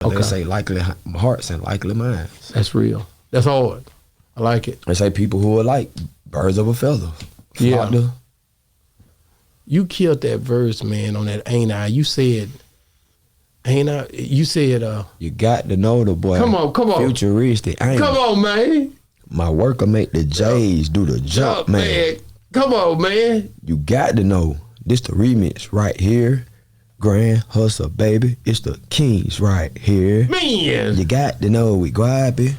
They say likely hearts and likely minds. That's real. That's hard. I like it. They say people who are like birds of a feather. Yeah. You killed that verse, man, on that Ain't I. You said, Ain't I? You said, You got to know the boy. Come on. Futuristic. Come on, man. My worker make the J's do the jump, man. Come on, man. You got to know. This the remix right here. Grand Hustle, baby. It's the Kings right here. Man. You got to know we grabby.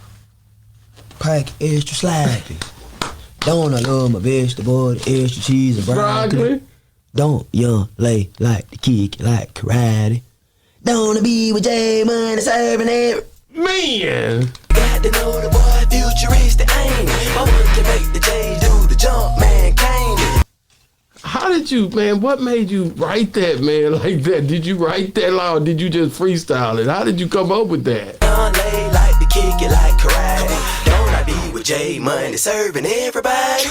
Pack extra slappy. Don't I love my vegetable, the extra cheese and broccoli. Don't young lay like the kick like karate. Don't I be with J Money serving it. Man. Got to know the boy futuristic aim. My work to make the J do the jump, man, came. How did you, man, what made you write that, man, like that? Did you write that or did you just freestyle it? How did you come up with that? Don't lay like the kick it like karate. Don't I be with J Money serving everybody?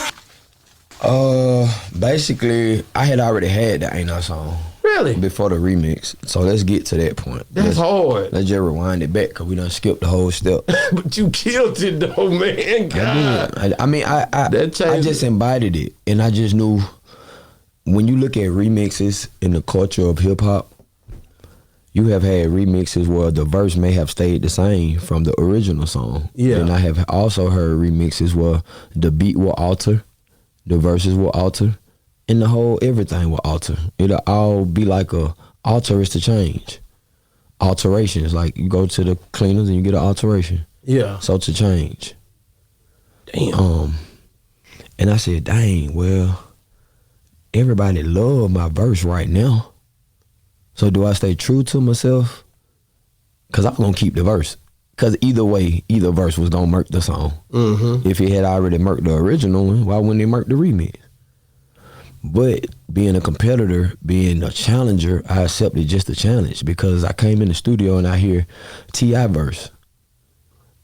Basically, I had already had the Ain't I song. Really? Before the remix. So let's get to that point. That's hard. Let's just rewind it back because we done skipped the whole step. But you killed it though, man. God. I just embodied it. And I just knew when you look at remixes in the culture of hip hop, you have had remixes where the verse may have stayed the same from the original song. Yeah. And I have also heard remixes where the beat will alter, the verses will alter, and the whole everything will alter. It'll all be like a alter is to change. Alterations, like you go to the cleaners and you get an alteration. Yeah. So to change. Damn. And I said, dang, well, everybody love my verse right now. So do I stay true to myself? Cause I'm gonna keep the verse. Cause either way, either verse was gonna murk the song. Mm-hmm. If he had already murked the original one, why wouldn't he murk the remix? But being a competitor, being a challenger, I accepted just the challenge because I came in the studio and I hear T.I. verse.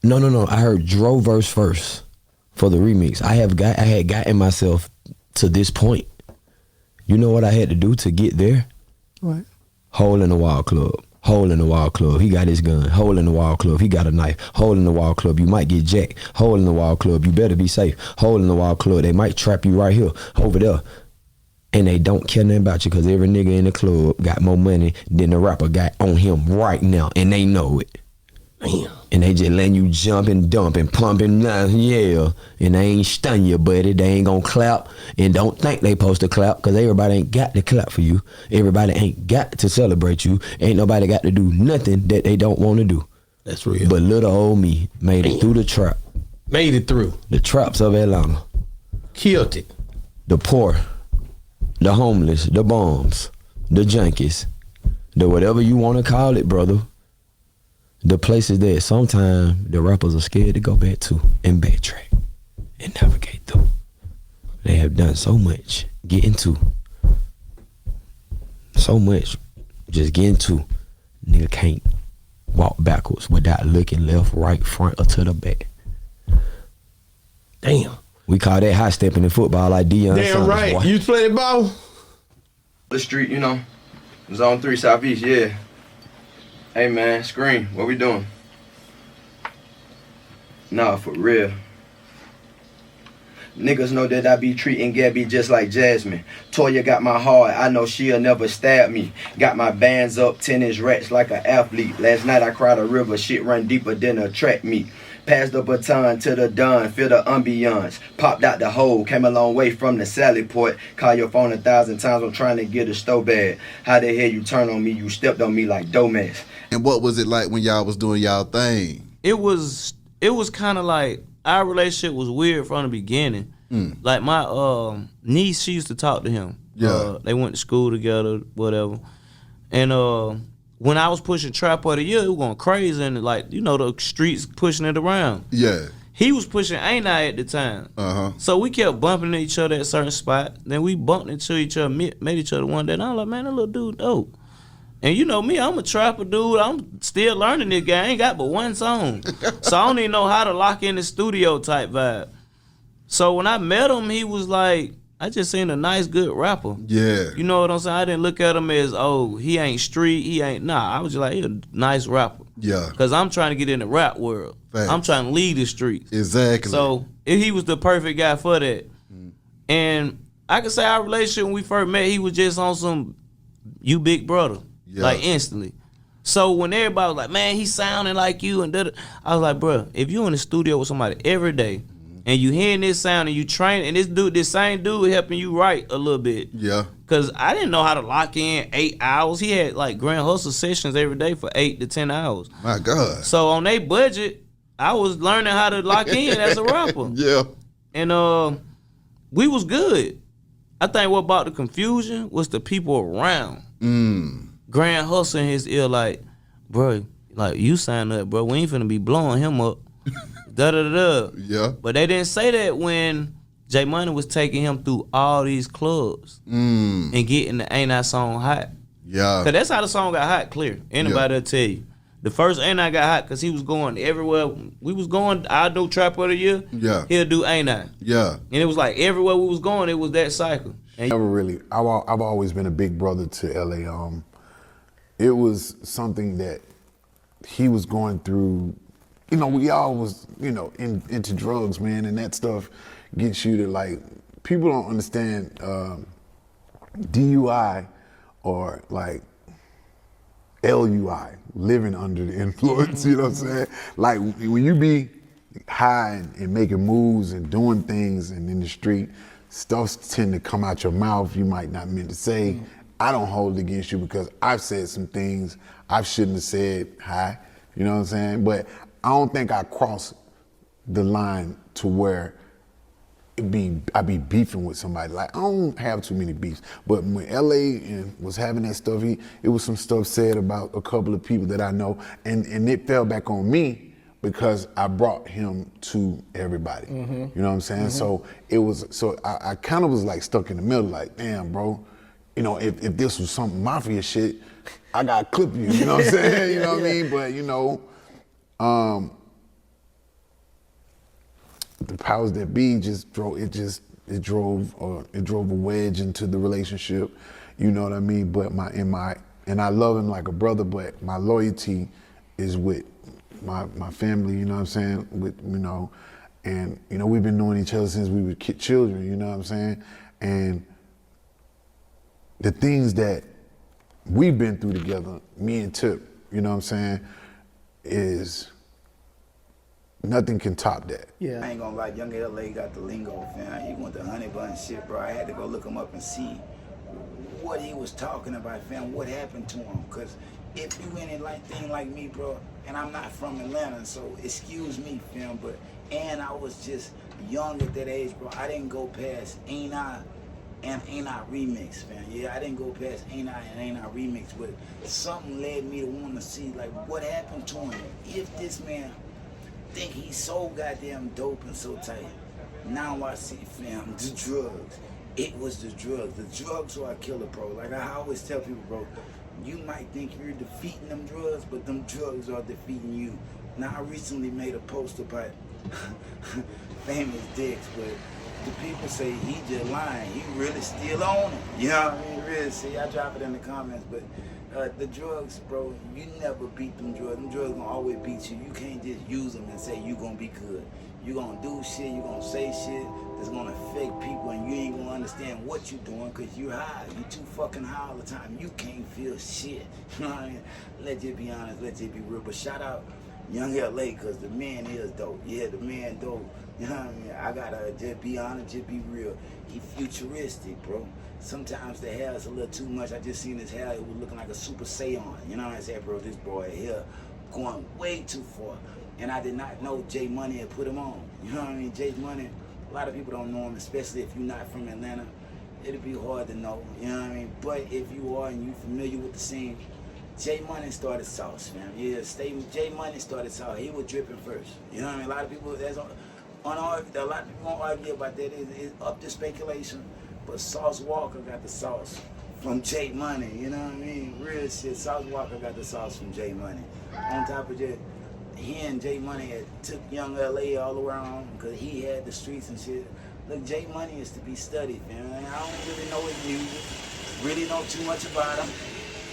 No. I heard Dro verse first for the remix. I had gotten myself to this point. You know what I had to do to get there? What? Hole in the Wall Club. Hole in the Wall Club. He got his gun. Hole in the Wall Club. He got a knife. Hole in the Wall Club. You might get jacked. Hole in the Wall Club. You better be safe. Hole in the Wall Club. They might trap you right here, over there. And they don't care nothing about you because every nigga in the club got more money than the rapper got on him right now. And they know it. Damn. And they just letting you jump and dump and pump and yeah. And they ain't stun you, buddy. They ain't gonna clap. And don't think they supposed to clap because everybody ain't got to clap for you. Everybody ain't got to celebrate you. Ain't nobody got to do nothing that they don't want to do. That's real. But little old me made it through the trap. Made it through. The traps of Atlanta. Killed it. The poor. The homeless. The bums. The junkies. The whatever you want to call it, brother. The places that sometimes the rappers are scared to go back to and backtrack and navigate through. They have done so much getting to. So much just getting to. Nigga can't walk backwards without looking left, right, front, or to the back. Damn. We call that high stepping in football like Deion Damn Sanders, right. boy. You played ball? The street, you know. Zone 3 Southeast, yeah. Hey man, Scream, what we doing? Nah, for real. Niggas know that I be treating Gabby just like Jasmine. Toya got my heart, I know she'll never stab me. Got my bands up, tennis racks like an athlete. Last night I cried a river, shit run deeper than a track meet. Passed the baton to the Don, feel the ambiance. Popped out the hole, came a long way from the Sally Port. Call your phone 1,000 times, I'm trying to get a stove bad. How the hell you turn on me, you stepped on me like Domas. And what was it like when y'all was doing y'all thing? It was kind of like our relationship was weird from the beginning. Like my niece, she used to talk to him. Yeah. They went to school together, whatever. And when I was pushing Trap of the Year, it was going crazy and like, you know, the streets pushing it around. Yeah. He was pushing Ain't I at the time. So we kept bumping into each other at a certain spot. Then we bumped into each other, met each other one day. And I was like, man, that little dude dope. And you know me, I'm a trapper dude. I'm still learning this guy. I ain't got but one song. So I don't even know how to lock in the studio type vibe. So when I met him, he was like, I just seen a nice, good rapper. Yeah. You know what I'm saying? I didn't look at him as, oh, he ain't street, he ain't, nah. I was just like, he a nice rapper. Yeah. Because I'm trying to get in the rap world. Facts. I'm trying to lead the streets. Exactly. So he was the perfect guy for that. And I can say our relationship when we first met, he was just on some you big brother. Yeah. Like instantly. So when everybody was like, man, he sounding like you and da-da, I was like, bro, if you in the studio with somebody every day and you hearing this sound and you train, and this same dude helping you write a little bit. Yeah. Cause I didn't know how to lock in 8 hours. He had like Grand Hustle sessions every day for 8 to 10 hours. My God. So on their budget, I was learning how to lock in as a rapper. Yeah. And we was good. I think what about the confusion was the people around. Grand Hustle in his ear like, bro, like you sign up, bro. We ain't finna be blowing him up. Da-da-da-da. Yeah. But they didn't say that when J Money was taking him through all these clubs and getting the Ain't I song hot. Yeah. Cause that's how the song got hot, clear. Anybody will tell you. The first Ain't I got hot because he was going everywhere. We was going, I do Trap of the Year. Yeah. He'll do Ain't I. Yeah. And it was like everywhere we was going, it was that cycle. And Never really. I've always been a big brother to LA. It was something that he was going through. You know, we all was, into drugs, man, and that stuff gets you to like. People don't understand DUI or like LUI, living under the influence. You know what I'm saying? Like when you be high and making moves and doing things and in the street, stuff tend to come out your mouth you might not meant to say. I don't hold it against you because I've said some things I shouldn't have said high, you know what I'm saying? But I don't think I crossed the line to where I be beefing with somebody. Like I don't have too many beefs, but when LA and was having that stuff, it was some stuff said about a couple of people that I know, and it fell back on me because I brought him to everybody. You know what I'm saying? So it was. So I kind of was like stuck in the middle. Like, damn, bro. If this was some mafia shit, I gotta clip you. You know what I'm saying? You know what I mean? But the powers that be just drove a wedge into the relationship. You know what I mean? But and I love him like a brother, but my loyalty is with my family. You know what I'm saying? And we've been knowing each other since we were children. You know what I'm saying? And the things that we've been through together, me and Tip, you know what I'm saying, is nothing can top that. Yeah. I ain't gonna lie, Young LA got the lingo, fam. He went to Honey Bun shit, bro. I had to go look him up and see what he was talking about, fam. What happened to him? Cause if you anything like me, bro, and I'm not from Atlanta, so excuse me, fam, and I was just young at that age, bro. I didn't go past Ain't I and Ain't I Remix, fam. Yeah, I didn't go past Ain't I and Ain't I Remix, but something led me to want to see, like, what happened to him. If this man think he's so goddamn dope and so tight, now I see, fam, the drugs. It was the drugs. The drugs were a killer, bro. Like I always tell people, bro, you might think you're defeating them drugs, but them drugs are defeating you. Now, I recently made a post about famous dicks, but the people say he just lying. He really still on it. You know what I mean? Really, see, I drop it in the comments, but the drugs, bro, you never beat them drugs. Them drugs gonna always beat you. You can't just use them and say you gonna be good. You gonna do shit, you gonna say shit that's gonna affect people, and you ain't gonna understand what you doing because you high. You too fucking high all the time. You can't feel shit. You know what I mean? Let's just be honest, let's just be real. But shout out Young LA, because the man is dope. Yeah, the man dope. You know what I mean? I gotta just be honest, just be real. He futuristic, bro. Sometimes the hair is a little too much. I just seen his hair, it was looking like a Super Saiyan. You know what I said, bro? This boy here going way too far. And I did not know J Money had put him on. You know what I mean? J Money, a lot of people don't know him, especially if you're not from Atlanta. It'll be hard to know, you know what I mean? But if you are and you familiar with the scene, J Money started sauce, fam. Yeah, J Money started sauce. He was dripping first. You know what I mean? A lot of people, a lot of people won't argue about that. It's up to speculation. But Sauce Walka got the sauce from J Money. You know what I mean? Real shit. Sauce Walka got the sauce from J Money. On top of that, he and J Money had took Young LA all around because he had the streets and shit. Look, J Money is to be studied, man. I don't really know his music, really know too much about him.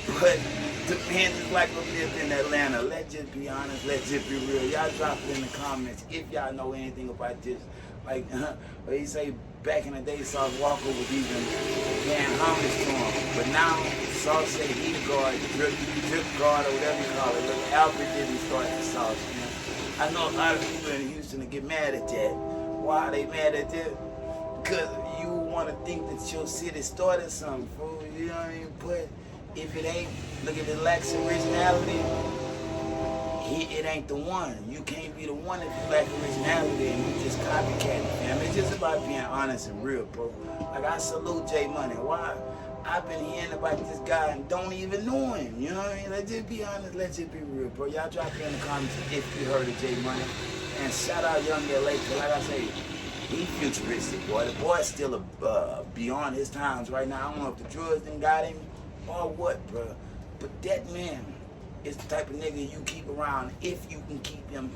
But the man is like who lived in Atlanta. Let's just be honest, let's just be real. Y'all drop it in the comments if y'all know anything about this. Like, what he say, back in the day, Sauce Walka was even paying homage to him. But now, Sauce say he guard, drip guard, or whatever you call it. Look, Albert didn't start the Sauce, man. I know a lot of people in Houston that get mad at that. Why are they mad at that? Because you want to think that your city started something, fool. You know what I mean? But if it ain't, look at the lacks originality, it ain't the one. You can't be the one if you lack originality and you just copycat, fam. It's just about being honest and real, bro. Like, I salute J Money. Why? I've been hearing about this guy and don't even know him. You know what I mean? Let's just be honest. Let's just be real, bro. Y'all drop it in the comments if you heard of J Money. And shout out Young LA, because like I say, he futuristic, boy. The boy's still beyond his times right now. I don't know if the drugs done got him or what, bro. But that man is the type of nigga you keep around if you can keep him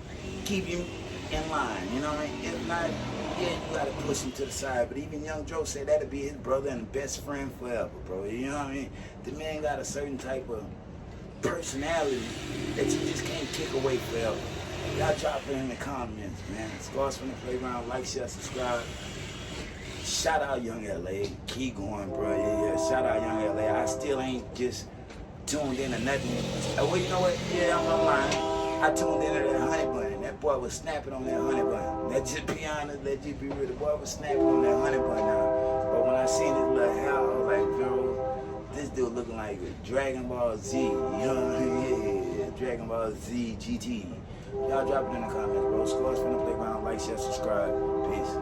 in line. You know what I mean? If not, yeah, you gotta push him to the side. But even Young Joe said that'll be his brother and best friend forever, bro. You know what I mean? The man got a certain type of personality that you just can't kick away forever. Y'all drop it in the comments, man. Scars from the Playground. Like, share, subscribe. Shout out Young LA. Keep going, bro. Yeah. Shout out Young LA. I still ain't just tuned in to nothing. Well, you know what? Yeah, I'm lying. I tuned in to that honey bun. That boy was snapping on that honey bun. Let's just be honest. Let's just be real. The boy was snapping on that honey bun now. But when I seen his little hair, I was like, bro, this dude looking like Dragon Ball Z. You know what I mean? Yeah. Dragon Ball Z GT. Y'all drop it in the comments, bro. Scores from the Playground. Like, share, subscribe. Peace.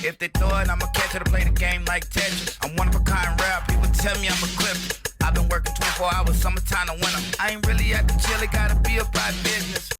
If they throw it, I'ma catch it to play the game like Tetris. I'm one of a kind rap, people tell me I'm a clip. I've been working 24 hours, summertime to winter. I ain't really at the chill, it gotta be about business.